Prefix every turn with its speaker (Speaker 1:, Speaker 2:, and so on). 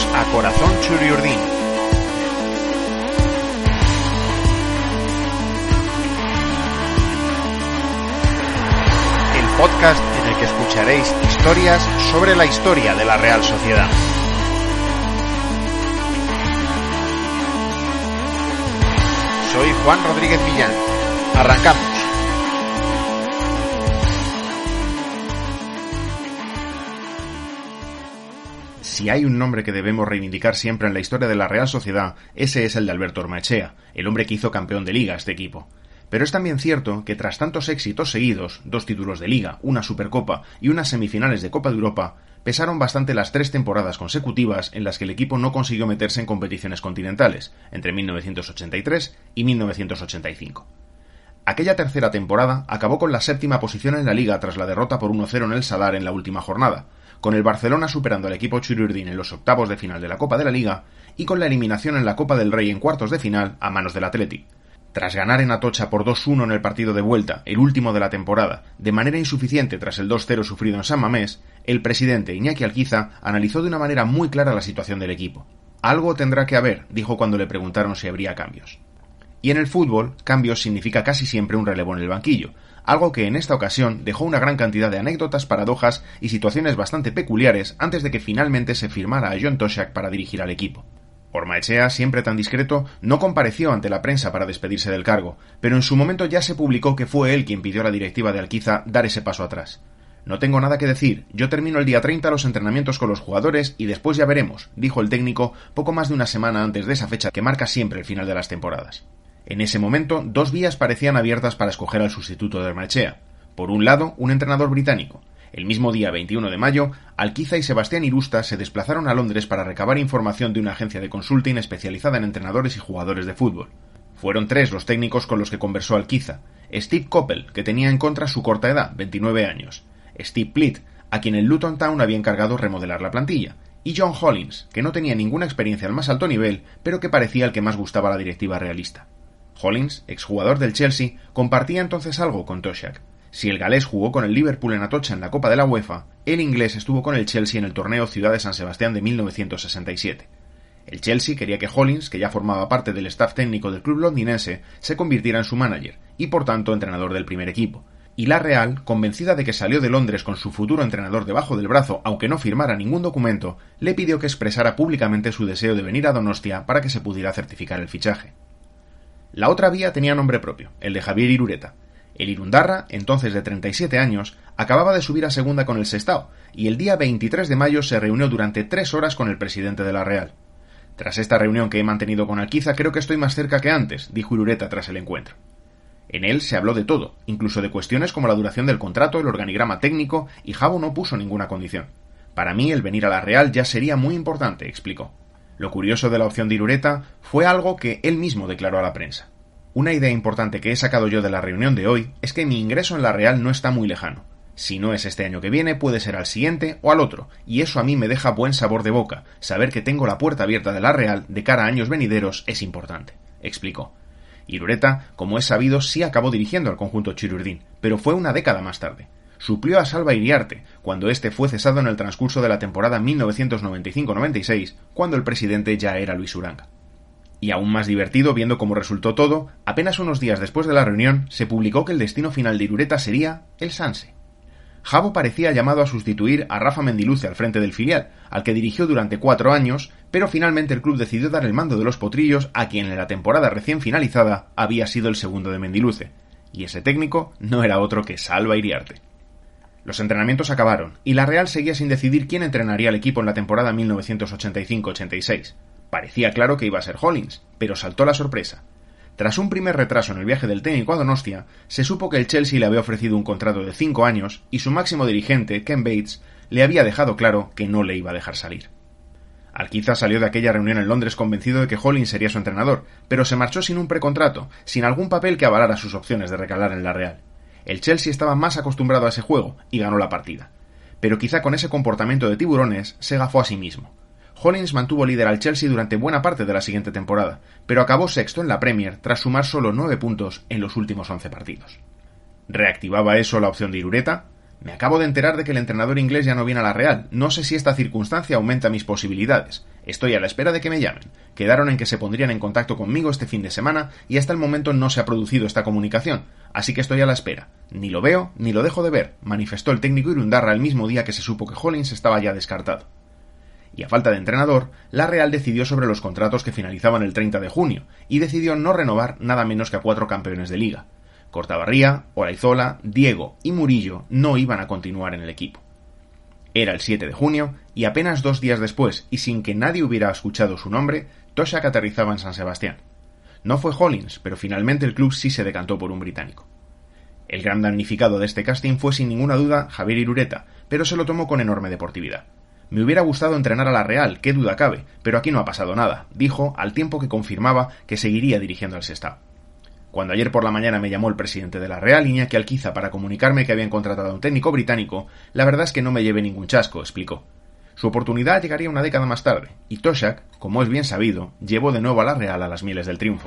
Speaker 1: Bienvenidos a Corazón Churiurdin. El podcast en el que escucharéis historias sobre la historia de la Real Sociedad. Soy Juan Rodríguez Millán. Arrancamos. Si hay un nombre que debemos reivindicar siempre en la historia de la Real Sociedad, ese es el de Alberto Ormaechea, el hombre que hizo campeón de Liga a este equipo. Pero es también cierto que tras tantos éxitos seguidos, 2 títulos de Liga, una Supercopa y unas semifinales de Copa de Europa, pesaron bastante las 3 temporadas consecutivas en las que el equipo no consiguió meterse en competiciones continentales, entre 1983 y 1985. Aquella tercera temporada acabó con la 7ª posición en la Liga tras la derrota por 1-0 en el Sadar en la última jornada, con el Barcelona superando al equipo Churiurdin en los octavos de final de la Copa de la Liga y con la eliminación en la Copa del Rey en cuartos de final a manos del Athletic. Tras ganar en Atocha por 2-1 en el partido de vuelta, el último de la temporada, de manera insuficiente tras el 2-0 sufrido en San Mamés, el presidente Iñaki Alquiza analizó de una manera muy clara la situación del equipo. Algo tendrá que haber, dijo cuando le preguntaron si habría cambios. Y en el fútbol, cambios significa casi siempre un relevo en el banquillo, algo que en esta ocasión dejó una gran cantidad de anécdotas, paradojas y situaciones bastante peculiares antes de que finalmente se firmara a John Toshack para dirigir al equipo. Ormaechea, siempre tan discreto, no compareció ante la prensa para despedirse del cargo, pero en su momento ya se publicó que fue él quien pidió a la directiva de Alquiza dar ese paso atrás. No tengo nada que decir, yo termino el día 30 los entrenamientos con los jugadores y después ya veremos, dijo el técnico poco más de una semana antes de esa fecha que marca siempre el final de las temporadas. En ese momento, 2 vías parecían abiertas para escoger al sustituto de Ormaechea. Por un lado, un entrenador británico. El mismo día 21 de mayo, Alquiza y Sebastián Irusta se desplazaron a Londres para recabar información de una agencia de consulting especializada en entrenadores y jugadores de fútbol. Fueron 3 los técnicos con los que conversó Alquiza. Steve Coppell, que tenía en contra su corta edad, 29 años. Steve Plitt, a quien el Luton Town había encargado remodelar la plantilla. Y John Hollins, que no tenía ninguna experiencia al más alto nivel, pero que parecía el que más gustaba a la directiva realista. Hollins, exjugador del Chelsea, compartía entonces algo con Toshack. Si el galés jugó con el Liverpool en Atocha en la Copa de la UEFA, el inglés estuvo con el Chelsea en el torneo Ciudad de San Sebastián de 1967. El Chelsea quería que Hollins, que ya formaba parte del staff técnico del club londinense, se convirtiera en su manager y por tanto entrenador del primer equipo. Y la Real, convencida de que salió de Londres con su futuro entrenador debajo del brazo, aunque no firmara ningún documento, le pidió que expresara públicamente su deseo de venir a Donostia para que se pudiera certificar el fichaje. La otra vía tenía nombre propio, el de Javier Irureta. El irundarra, entonces de 37 años, acababa de subir a segunda con el Sestao, y el día 23 de mayo se reunió durante 3 horas con el presidente de la Real. Tras esta reunión que he mantenido con Alquiza, creo que estoy más cerca que antes, dijo Irureta tras el encuentro. En él se habló de todo, incluso de cuestiones como la duración del contrato, el organigrama técnico, y Jabo no puso ninguna condición. Para mí el venir a la Real ya sería muy importante, explicó. Lo curioso de la opción de Irureta fue algo que él mismo declaró a la prensa. Una idea importante que he sacado yo de la reunión de hoy es que mi ingreso en la Real no está muy lejano. Si no es este año que viene, puede ser al siguiente o al otro, y eso a mí me deja buen sabor de boca. Saber que tengo la puerta abierta de la Real de cara a años venideros es importante, explicó. Irureta, como es sabido, sí acabó dirigiendo al conjunto Churiurdin, pero fue una década más tarde. Suplió a Salva Iriarte, cuando este fue cesado en el transcurso de la temporada 1995-96, cuando el presidente ya era Luis Uranga. Y aún más divertido, viendo cómo resultó todo, apenas unos días después de la reunión, se publicó que el destino final de Irureta sería el Sanse. Jabo parecía llamado a sustituir a Rafa Mendiluce al frente del filial, al que dirigió durante 4 años, pero finalmente el club decidió dar el mando de los potrillos a quien en la temporada recién finalizada había sido el segundo de Mendiluce, y ese técnico no era otro que Salva Iriarte. Los entrenamientos acabaron, y la Real seguía sin decidir quién entrenaría al equipo en la temporada 1985-86. Parecía claro que iba a ser Hollins, pero saltó la sorpresa. Tras un primer retraso en el viaje del técnico a Donostia, se supo que el Chelsea le había ofrecido un contrato de 5 años y su máximo dirigente, Ken Bates, le había dejado claro que no le iba a dejar salir. Alquiza salió de aquella reunión en Londres convencido de que Hollins sería su entrenador, pero se marchó sin un precontrato, sin algún papel que avalara sus opciones de recalar en la Real. El Chelsea estaba más acostumbrado a ese juego y ganó la partida. Pero quizá con ese comportamiento de tiburones se gafó a sí mismo. Hollins mantuvo líder al Chelsea durante buena parte de la siguiente temporada, pero acabó sexto en la Premier tras sumar solo 9 puntos en los últimos 11 partidos. ¿Reactivaba eso la opción de Irureta? Me acabo de enterar de que el entrenador inglés ya no viene a la Real. No sé si esta circunstancia aumenta mis posibilidades. Estoy a la espera de que me llamen. Quedaron en que se pondrían en contacto conmigo este fin de semana y hasta el momento no se ha producido esta comunicación, así que estoy a la espera. Ni lo veo ni lo dejo de ver, manifestó el técnico irundarra el mismo día que se supo que Hollins estaba ya descartado. Y a falta de entrenador, la Real decidió sobre los contratos que finalizaban el 30 de junio y decidió no renovar nada menos que a 4 campeones de liga. Cortabarría, Olaizola, Diego y Murillo no iban a continuar en el equipo. Era el 7 de junio y apenas 2 días después, y sin que nadie hubiera escuchado su nombre, Toshack aterrizaba en San Sebastián. No fue Hollins, pero finalmente el club sí se decantó por un británico. El gran damnificado de este casting fue sin ninguna duda Javier Irureta, pero se lo tomó con enorme deportividad. Me hubiera gustado entrenar a la Real, qué duda cabe, pero aquí no ha pasado nada, dijo al tiempo que confirmaba que seguiría dirigiendo al Sestao. Cuando ayer por la mañana me llamó el presidente de la Real, Iñaki Alquiza, para comunicarme que habían contratado a un técnico británico, la verdad es que no me llevé ningún chasco, explicó. Su oportunidad llegaría una década más tarde, y Toshack, como es bien sabido, llevó de nuevo a la Real a las mieles del triunfo.